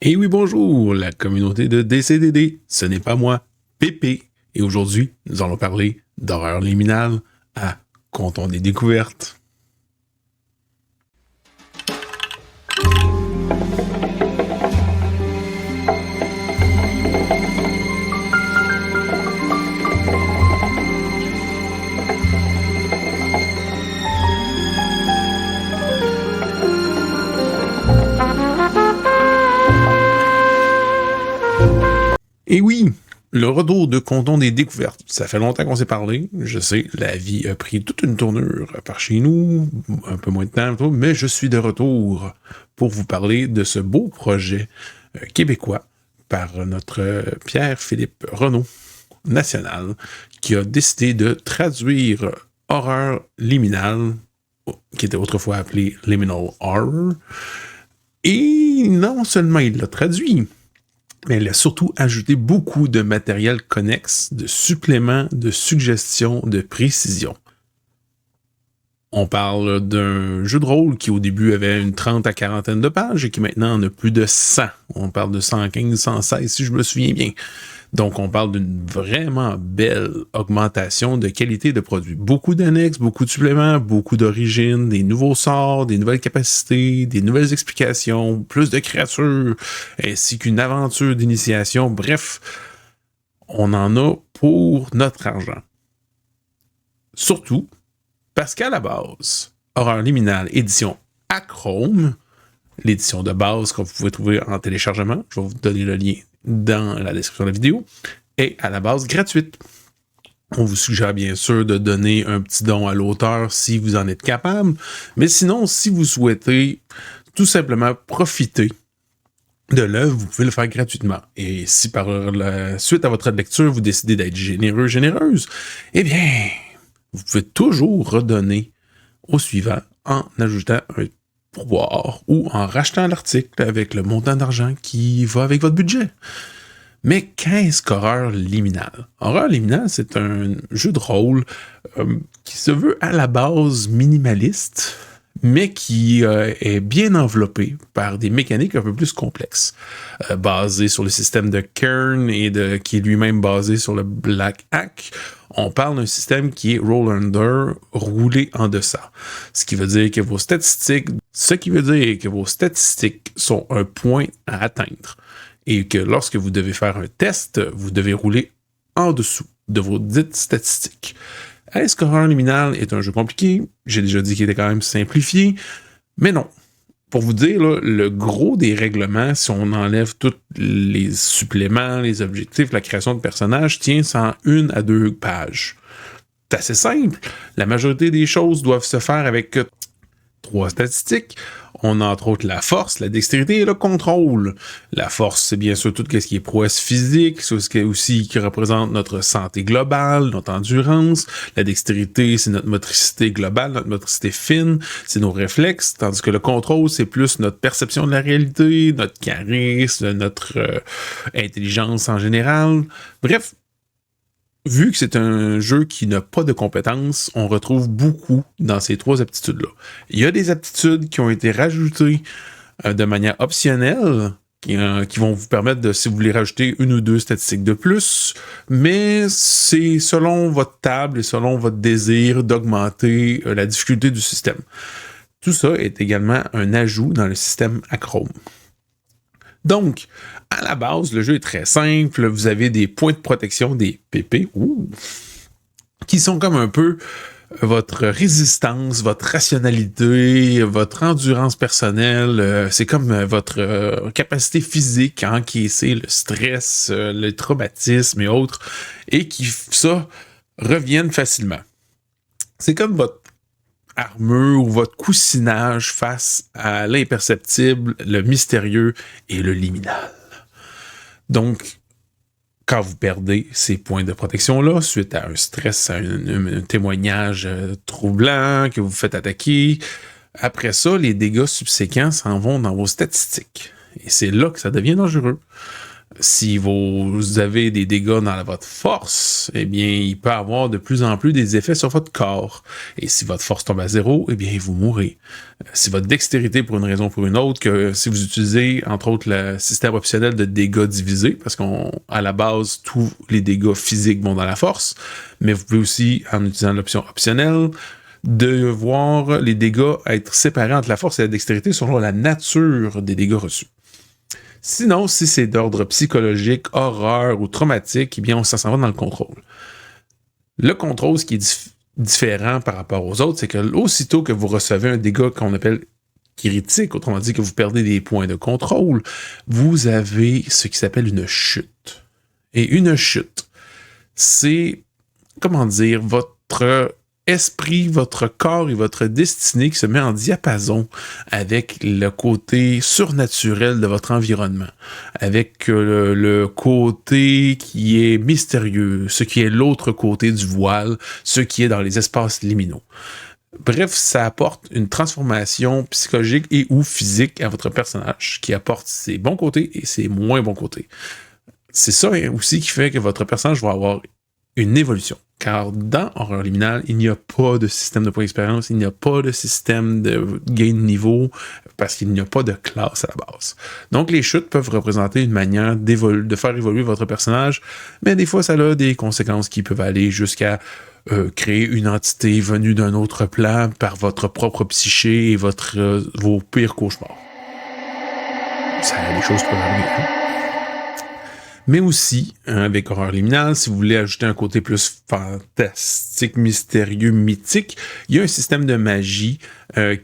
Et oui, bonjour, la communauté de DCDD. Ce n'est pas moi, Pépé. Et aujourd'hui, nous allons parler d'horreur liminale à Comptons des découvertes. Et oui, le retour de Comptons des découvertes. Ça fait longtemps qu'on s'est parlé. Je sais, la vie a pris toute une tournure par chez nous, un peu moins de temps, mais je suis de retour pour vous parler de ce beau projet québécois par notre Pierre-Philippe Renaud National, qui a décidé de traduire horreur liminale, qui était autrefois appelé Liminal Horror. Et non seulement il l'a traduit, mais elle a surtout ajouté beaucoup de matériel connexe, de suppléments, de suggestions, de précisions. On parle d'un jeu de rôle qui au début avait une 30 à 40 de pages et qui maintenant en a plus de 100. On parle de 115, 116 si je me souviens bien. Donc on parle d'une vraiment belle augmentation de qualité de produit. Beaucoup d'annexes, beaucoup de suppléments, beaucoup d'origines, des nouveaux sorts, des nouvelles capacités, des nouvelles explications, plus de créatures, ainsi qu'une aventure d'initiation. Bref, on en a pour notre argent. Surtout parce qu'à la base, Horreur liminale édition Achrome, l'édition de base que vous pouvez trouver en téléchargement, je vais vous donner le lien dans la description de la vidéo, est à la base gratuite. On vous suggère bien sûr de donner un petit don à l'auteur si vous en êtes capable, mais sinon, si vous souhaitez tout simplement profiter de l'œuvre, vous pouvez le faire gratuitement. Et si par la suite à votre lecture, vous décidez d'être généreux, généreuse, eh bien, vous pouvez toujours redonner au suivant en ajoutant un pourboire ou en rachetant l'article avec le montant d'argent qui va avec votre budget. Mais qu'est-ce qu'horreur liminale? Horreur liminale, c'est un jeu de rôle qui se veut à la base minimaliste, mais qui est bien enveloppé par des mécaniques un peu plus complexes, basées sur le système de Kern et qui est lui-même basé sur le Black Hack. On parle d'un système qui est roll under, roulé en deçà. Ce qui veut dire que vos statistiques sont un point à atteindre. Et que lorsque vous devez faire un test, vous devez rouler en dessous de vos dites statistiques. Est-ce qu'Horreur liminale est un jeu compliqué? J'ai déjà dit qu'il était quand même simplifié, mais non. Pour vous dire, là, le gros des règlements, si on enlève tous les suppléments, les objectifs, la création de personnages, tient en 1 à 2 pages. C'est assez simple. La majorité des choses doivent se faire avec 3 statistiques. On a entre autres la force, la dextérité et le contrôle. La force, c'est bien sûr tout ce qui est prouesse physique, c'est ce qui est aussi qui représente notre santé globale, notre endurance. La dextérité, c'est notre motricité globale, notre motricité fine, c'est nos réflexes, tandis que le contrôle, c'est plus notre perception de la réalité, notre charisme, notre intelligence en général. Bref, vu que c'est un jeu qui n'a pas de compétences, on retrouve beaucoup dans ces 3 aptitudes-là. Il y a des aptitudes qui ont été rajoutées de manière optionnelle, qui vont vous permettre de, si vous voulez rajouter 1 ou 2 statistiques de plus, mais c'est selon votre table et selon votre désir d'augmenter la difficulté du système. Tout ça est également un ajout dans le système Achrome. Donc, à la base, le jeu est très simple. Vous avez des points de protection, des PP, qui sont comme un peu votre résistance, votre rationalité, votre endurance personnelle. C'est comme votre capacité physique à encaisser le stress, le traumatisme et autres, et qui, ça, reviennent facilement. C'est comme votre armure ou votre coussinage face à l'imperceptible, le mystérieux et le liminal. Donc, quand vous perdez ces points de protection-là, suite à un stress, à un témoignage troublant, que vous faites attaquer, après ça, les dégâts subséquents s'en vont dans vos statistiques. Et c'est là que ça devient dangereux. Si vous avez des dégâts dans votre force, eh bien, il peut avoir de plus en plus des effets sur votre corps. Et si votre force tombe à zéro, eh bien, vous mourrez. Si votre dextérité, pour une raison ou pour une autre, que si vous utilisez, entre autres, le système optionnel de dégâts divisés, parce qu'à la base, tous les dégâts physiques vont dans la force, mais vous pouvez aussi, en utilisant l'option optionnelle, de voir les dégâts être séparés entre la force et la dextérité selon la nature des dégâts reçus. Sinon, si c'est d'ordre psychologique, horreur ou traumatique, eh bien, on s'en va dans le contrôle. Le contrôle, ce qui est différent par rapport aux autres, c'est que aussitôt que vous recevez un dégât qu'on appelle critique, autrement dit que vous perdez des points de contrôle, vous avez ce qui s'appelle une chute. Et une chute, c'est, comment dire, votre esprit, votre corps et votre destinée qui se met en diapason avec le côté surnaturel de votre environnement, avec le côté qui est mystérieux, ce qui est l'autre côté du voile, ce qui est dans les espaces liminaux. Bref, ça apporte une transformation psychologique et ou physique à votre personnage, qui apporte ses bons côtés et ses moins bons côtés. C'est ça aussi qui fait que votre personnage va avoir une évolution. Car dans Horreur Liminal, il n'y a pas de système de points d'expérience, il n'y a pas de système de gain de niveau, parce qu'il n'y a pas de classe à la base. Donc les chutes peuvent représenter une manière de faire évoluer votre personnage, mais des fois ça a des conséquences qui peuvent aller jusqu'à créer une entité venue d'un autre plan par votre propre psyché et vos pires cauchemars. Les choses peuvent arriver, hein? Mais aussi, avec Horreur Liminal, si vous voulez ajouter un côté plus fantastique, mystérieux, mythique, il y a un système de magie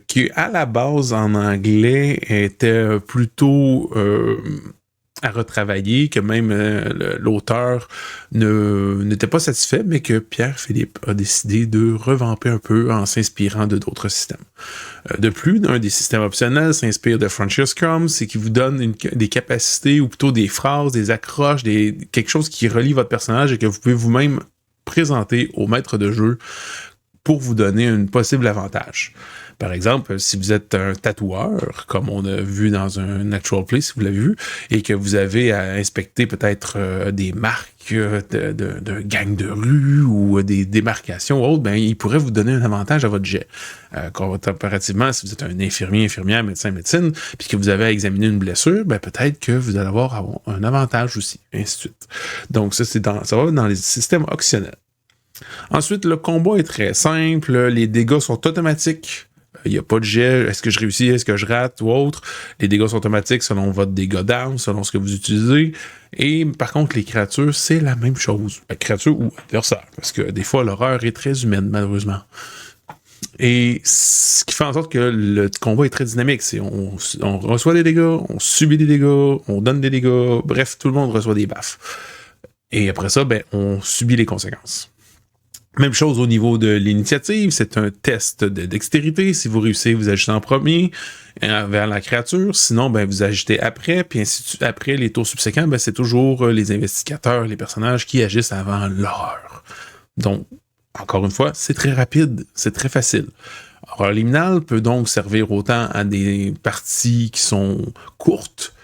qui, à la base, en anglais, était plutôt à retravailler, que même l'auteur n'était pas satisfait, mais que Pierre-Philippe a décidé de revamper un peu en s'inspirant de d'autres systèmes. De plus, un des systèmes optionnels s'inspire de Frontier Scrum, c'est qui vous donne des capacités, ou plutôt des phrases, des accroches, quelque chose qui relie votre personnage et que vous pouvez vous-même présenter au maître de jeu pour vous donner un possible avantage. Par exemple, si vous êtes un tatoueur, comme on a vu dans un Actual Play, si vous l'avez vu, et que vous avez à inspecter peut-être des marques d'un gang de rue ou des démarcations ou autres, ben, il pourrait vous donner un avantage à votre jet. Comparativement, si vous êtes un infirmier, infirmière, médecin, médecine, puis que vous avez à examiner une blessure, ben, peut-être que vous allez avoir un avantage aussi, ainsi de suite. Donc, ça va dans les systèmes optionnels. Ensuite, le combat est très simple, les dégâts sont automatiques. Il n'y a pas de jet, est-ce que je réussis, est-ce que je rate ou autre. Les dégâts sont automatiques selon votre dégât d'arme, selon ce que vous utilisez. Et par contre, les créatures, c'est la même chose. Créatures ou adversaires, parce que des fois, l'horreur est très humaine, malheureusement. Et ce qui fait en sorte que le combat est très dynamique. On reçoit des dégâts, on subit des dégâts, on donne des dégâts, bref, tout le monde reçoit des baffes. Et après ça, ben, on subit les conséquences. Même chose au niveau de l'initiative, c'est un test de dextérité. Si vous réussissez, vous agissez en premier vers la créature. Sinon, ben, vous agitez après, puis ainsi de suite. Après les tours subséquents, ben, c'est toujours les investigateurs, les personnages qui agissent avant l'horreur. Donc, encore une fois, c'est très rapide, c'est très facile. Horreur Liminal peut donc servir autant à des parties qui sont courtes,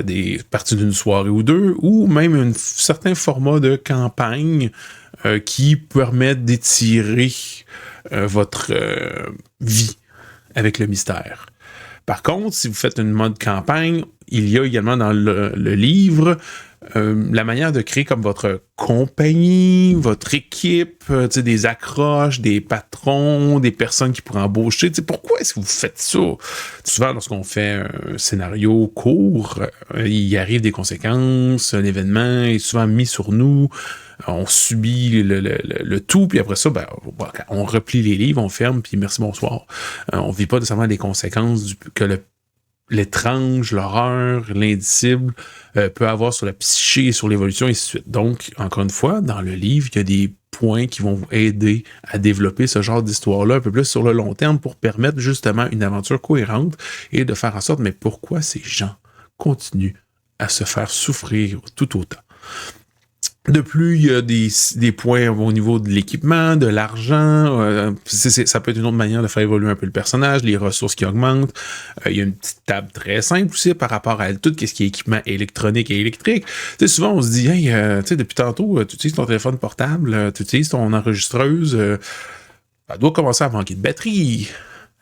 des parties d'une soirée ou deux, ou même un certain format de campagne qui permettent d'étirer votre vie avec le mystère. Par contre, si vous faites une mode campagne, il y a également dans le livre la manière de créer comme votre compagnie, votre équipe, des accroches, des patrons, des personnes qui pourraient embaucher. Pourquoi est-ce que vous faites ça? Souvent, lorsqu'on fait un scénario court, il arrive des conséquences, l'événement est souvent mis sur nous, on subit le tout, puis après ça, ben, on replie les livres, on ferme, puis merci, bonsoir. On vit pas nécessairement les conséquences que l'étrange, l'horreur, l'indicible peut avoir sur la psyché et sur l'évolution, et ainsi de suite. Donc, encore une fois, dans le livre, il y a des points qui vont vous aider à développer ce genre d'histoire-là un peu plus sur le long terme pour permettre justement une aventure cohérente et de faire en sorte, mais pourquoi ces gens continuent à se faire souffrir tout autant? De plus, il y a des points au niveau de l'équipement, de l'argent. Ça peut être une autre manière de faire évoluer un peu le personnage, les ressources qui augmentent. Il y a une petite table très simple aussi par rapport à tout ce qui est équipement électronique et électrique. Tu sais, souvent, on se dit, hey, tu sais, depuis tantôt, tu utilises ton téléphone portable, tu utilises ton enregistreuse, elle doit commencer à manquer de batterie.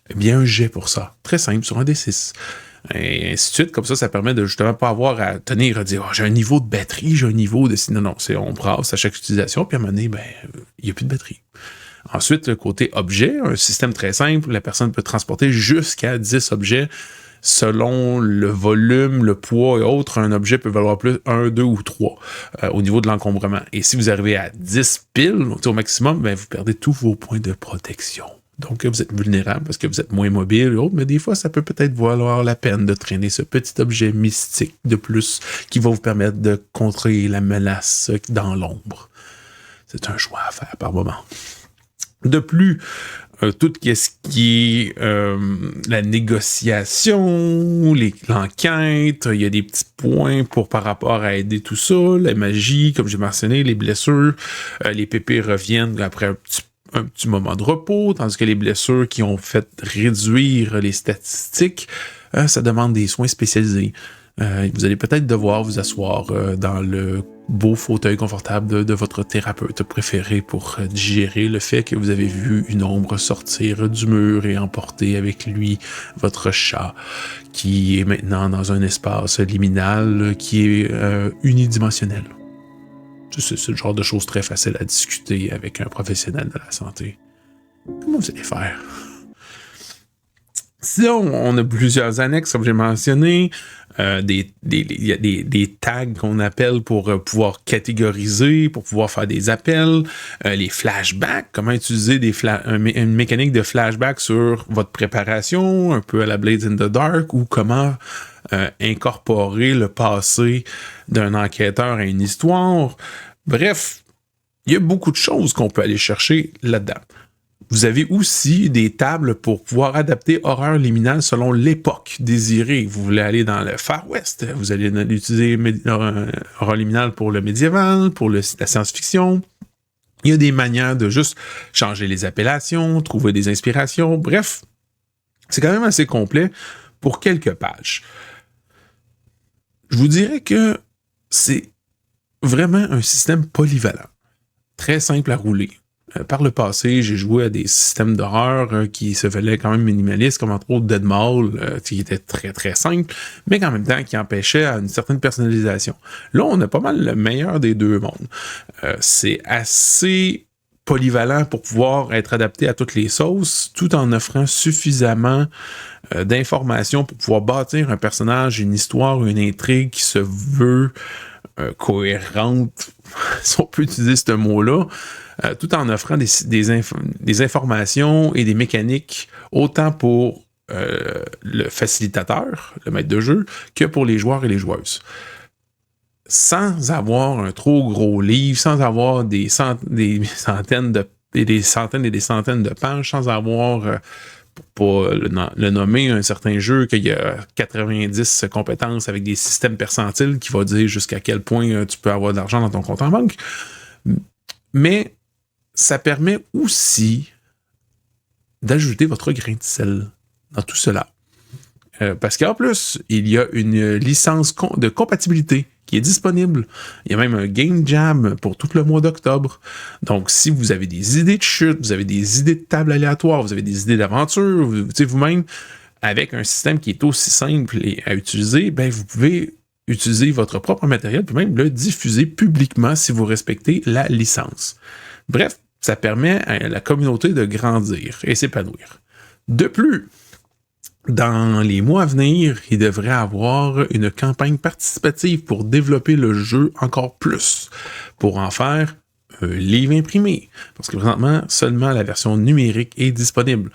Eh bien, un jet pour ça. Très simple, sur un D6. Et ainsi de suite, comme ça permet de justement pas avoir à tenir à dire j'ai un niveau de batterie, j'ai un niveau de... Non, on brasse à chaque utilisation, puis à un moment donné, il n'y a plus de batterie. Ensuite, le côté objet, un système très simple, la personne peut transporter jusqu'à 10 objets selon le volume, le poids et autres. Un objet peut valoir plus 1, 2 ou 3 au niveau de l'encombrement. Et si vous arrivez à 10 piles au maximum, vous perdez tous vos points de protection. Donc, vous êtes vulnérable parce que vous êtes moins mobile et autres, mais des fois, ça peut peut-être valoir la peine de traîner ce petit objet mystique de plus qui va vous permettre de contrer la menace dans l'ombre. C'est un choix à faire par moment. De plus, tout ce qui est la négociation, l'enquête, il y a des petits points par rapport à aider tout ça, la magie, comme j'ai mentionné, les blessures, les pépés reviennent après un petit moment de repos, tandis que les blessures qui ont fait réduire les statistiques, ça demande des soins spécialisés. Vous allez peut-être devoir vous asseoir dans le beau fauteuil confortable de votre thérapeute préféré pour digérer le fait que vous avez vu une ombre sortir du mur et emporter avec lui votre chat, qui est maintenant dans un espace liminal qui est unidimensionnel. C'est le genre de choses très faciles à discuter avec un professionnel de la santé. Comment vous allez faire? Sinon, on a plusieurs annexes, comme j'ai mentionné. Il y a des tags qu'on appelle pour pouvoir catégoriser, pour pouvoir faire des appels. Les flashbacks, comment utiliser une mécanique de flashback sur votre préparation, un peu à la Blades in the Dark, ou comment incorporer le passé d'un enquêteur à une histoire. Bref, il y a beaucoup de choses qu'on peut aller chercher là-dedans. Vous avez aussi des tables pour pouvoir adapter horreur liminale selon l'époque désirée. Vous voulez aller dans le Far West, vous allez utiliser horreur liminale pour le médiéval, pour la science-fiction. Il y a des manières de juste changer les appellations, trouver des inspirations. Bref, c'est quand même assez complet pour quelques pages. Je vous dirais que c'est vraiment un système polyvalent, très simple à rouler. Par le passé, j'ai joué à des systèmes d'horreur qui se veulent quand même minimalistes, comme entre autres Dead Mall, qui était très très simple, mais qu'en même temps qui empêchait une certaine personnalisation. Là, on a pas mal le meilleur des deux mondes. C'est assez polyvalent pour pouvoir être adapté à toutes les sauces, tout en offrant suffisamment d'informations pour pouvoir bâtir un personnage, une histoire, une intrigue qui se veut cohérente, si on peut utiliser ce mot-là, tout en offrant des informations et des mécaniques autant pour le facilitateur, le maître de jeu, que pour les joueurs et les joueuses. Sans avoir un trop gros livre, sans avoir des centaines et des centaines de pages, sans avoir, pour pas le nommer, un certain jeu qu'il y a 90 compétences avec des systèmes percentiles qui va dire jusqu'à quel point tu peux avoir d'argent dans ton compte en banque. Mais ça permet aussi d'ajouter votre grain de sel dans tout cela. Parce qu'en plus, il y a une licence de compatibilité qui est disponible. Il y a même un game jam pour tout le mois d'octobre. Donc, si vous avez des idées de chute, vous avez des idées de table aléatoire, vous avez des idées d'aventure, vous-même, avec un système qui est aussi simple à utiliser, vous pouvez utiliser votre propre matériel, puis même le diffuser publiquement si vous respectez la licence. Bref, ça permet à la communauté de grandir et s'épanouir. De plus, dans les mois à venir, il devrait avoir une campagne participative pour développer le jeu encore plus, pour en faire un livre imprimé. Parce que présentement, seulement la version numérique est disponible.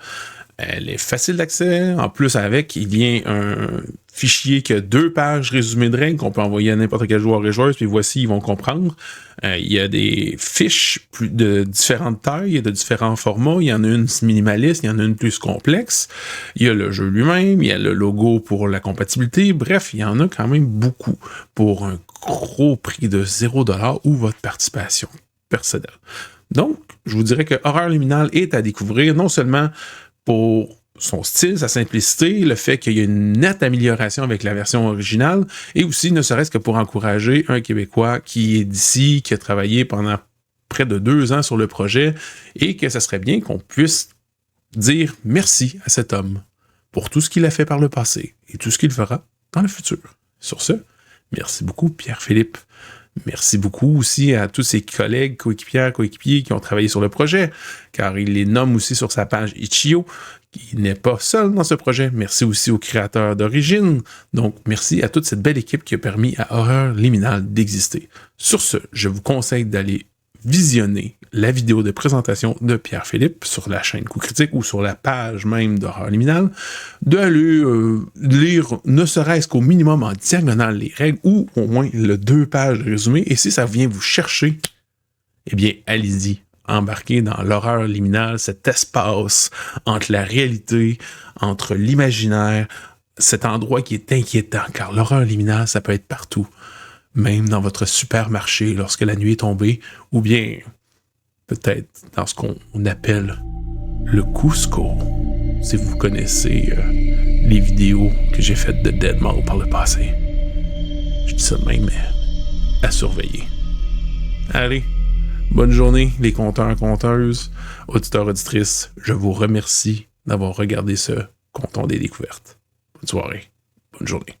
Elle est facile d'accès. En plus, avec, il vient un fichier qui a 2 pages résumé de règles qu'on peut envoyer à n'importe quel joueur et joueuse, puis voici, ils vont comprendre. Il y a des fiches de différentes tailles, de différents formats. Il y en a une minimaliste, il y en a une plus complexe. Il y a le jeu lui-même, il y a le logo pour la compatibilité. Bref, il y en a quand même beaucoup pour un gros prix de 0$ ou votre participation personnelle. Donc, je vous dirais que Horreur Liminal est à découvrir non seulement pour son style, sa simplicité, le fait qu'il y a une nette amélioration avec la version originale, et aussi ne serait-ce que pour encourager un Québécois qui est d'ici, qui a travaillé pendant près de 2 ans sur le projet, et que ça serait bien qu'on puisse dire merci à cet homme pour tout ce qu'il a fait par le passé et tout ce qu'il fera dans le futur. Sur ce, merci beaucoup Pierre-Philippe. Merci beaucoup aussi à tous ses collègues, coéquipiers qui ont travaillé sur le projet, car il les nomme aussi sur sa page Itch.io, qui n'est pas seul dans ce projet. Merci aussi aux créateurs d'origine. Donc, merci à toute cette belle équipe qui a permis à Horreur Liminal d'exister. Sur ce, je vous conseille d'aller visionner la vidéo de présentation de Pierre-Philippe sur la chaîne Coup Critique ou sur la page même d'Horreur Liminal, d'aller lire ne serait-ce qu'au minimum en diagonale les règles ou au moins le 2 pages de résumé. Et si ça vient vous chercher, eh bien, allez-y. Embarquez dans l'horreur liminale, cet espace entre la réalité, entre l'imaginaire, cet endroit qui est inquiétant, car l'horreur liminale, ça peut être partout. Même dans votre supermarché lorsque la nuit est tombée, ou bien peut-être dans ce qu'on appelle le Cusco, si vous connaissez les vidéos que j'ai faites de Deadmau5 par le passé. Je dis ça de même, mais à surveiller. Allez, bonne journée les compteurs, compteuses, auditeurs, auditrices. Je vous remercie d'avoir regardé ce Comptons des découvertes. Bonne soirée, bonne journée.